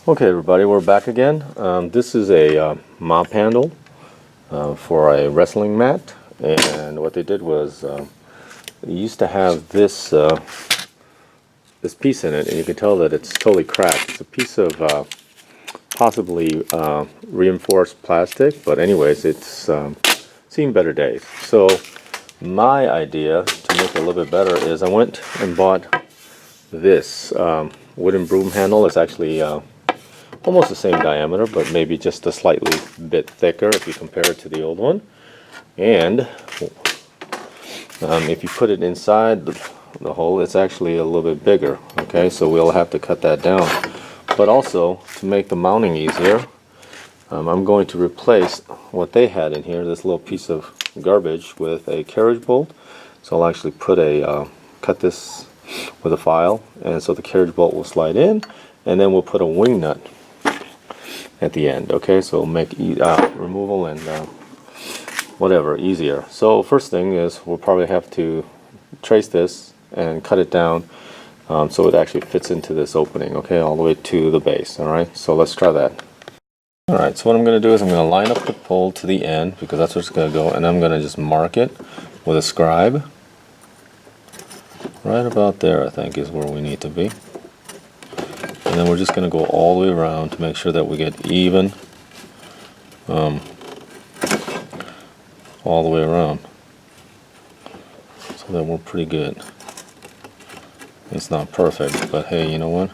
Okay, everybody, we're back again. This is a mop handle for a wrestling mat, and what they did was they used to have this this piece in it, and you can tell that it's totally cracked. It's a piece of possibly reinforced plastic, but anyways, it's seen better days. So my idea to make it a little bit better is I went and bought this wooden broom handle. It's actually almost the same diameter, but maybe just a slightly bit thicker if you compare it to the old one. And if you put it inside the hole, it's actually a little bit bigger. Okay, so we'll have to cut that down. But also, to make the mounting easier, I'm going to replace what they had in here, this little piece of garbage, with a carriage bolt. So I'll actually put a cut this with a file, and so the carriage bolt will slide in, and then we'll put a wing nut at the end. Okay, so it'll make removal and whatever easier. So first thing is we'll probably have to trace this and cut it down so it actually fits into this opening, okay, all the way to the base. Alright, so let's try that. Alright, so what I'm going to do is I'm going to line up the pole to the end, because that's where it's going to go, and I'm going to just mark it with a scribe. Right about there, I think, is where we need to be. And then we're just going to go all the way around to make sure that we get even all the way around, so that we're pretty good. It's not perfect, but hey, you know what?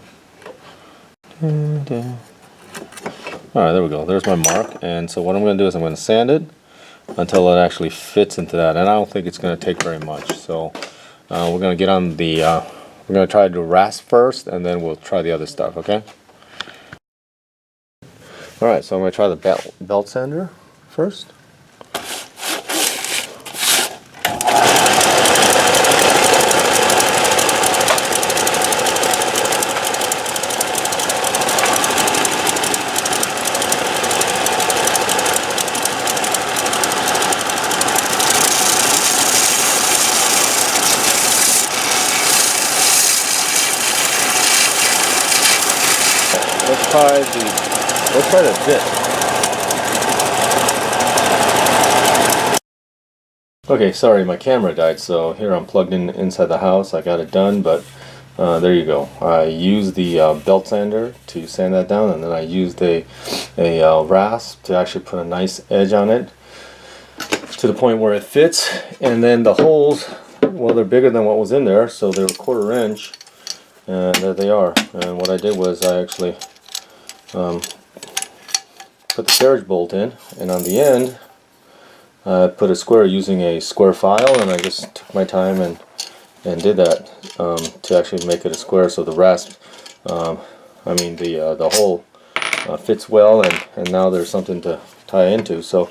Alright, there we go. There's my mark. And so what I'm going to do is I'm going to sand it until it actually fits into that. And I don't think it's going to take very much. So we're going to get on the we're going to try to do rasp first, and then we'll try the other stuff, okay? Alright, so I'm going to try the belt sander first. Let's try the bit. Okay, sorry, my camera died, so here I'm plugged in inside the house. I got it done, but there you go. I used the belt sander to sand that down, and then I used a rasp to actually put a nice edge on it to the point where it fits. And then the holes, well, they're bigger than what was in there, so they're 1/4 inch, and there they are. And what I did was I actually put the carriage bolt in, and on the end I put a square using a square file, and I just took my time and did that to actually make it a square, so the rasp, the hole fits well, and now there's something to tie into. So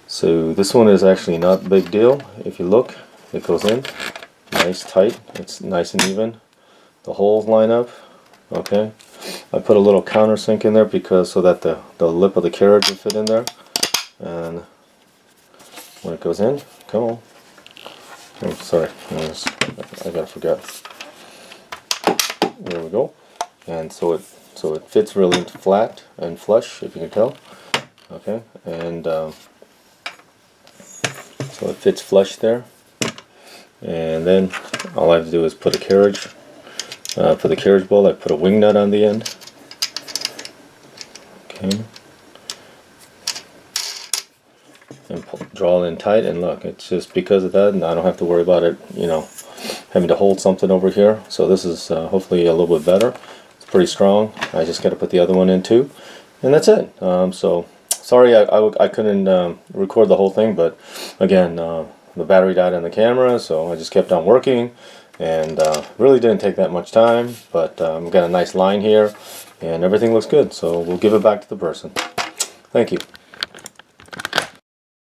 so this one is actually not a big deal. If you look, it goes in nice tight, it's nice and even, the holes line up. Okay, I put a little countersink in there because so that the lip of the carriage will fit in there, and when it goes in, come on. Oh, sorry, I gotta forget. There we go, and so it fits really flat and flush, if you can tell. Okay, and so it fits flush there, and then all I have to do is put a carriage. For the carriage bolt, I put a wing nut on the end. Okay. And draw it in tight, and look, it's just because of that, and I don't have to worry about it, you know, having to hold something over here. So this is hopefully a little bit better. It's pretty strong. I just got to put the other one in too, and that's it. So sorry I couldn't record the whole thing, but again, the battery died on the camera, so I just kept on working. And really didn't take that much time, but I've got a nice line here and everything looks good, so we'll give it back to the person. Thank you.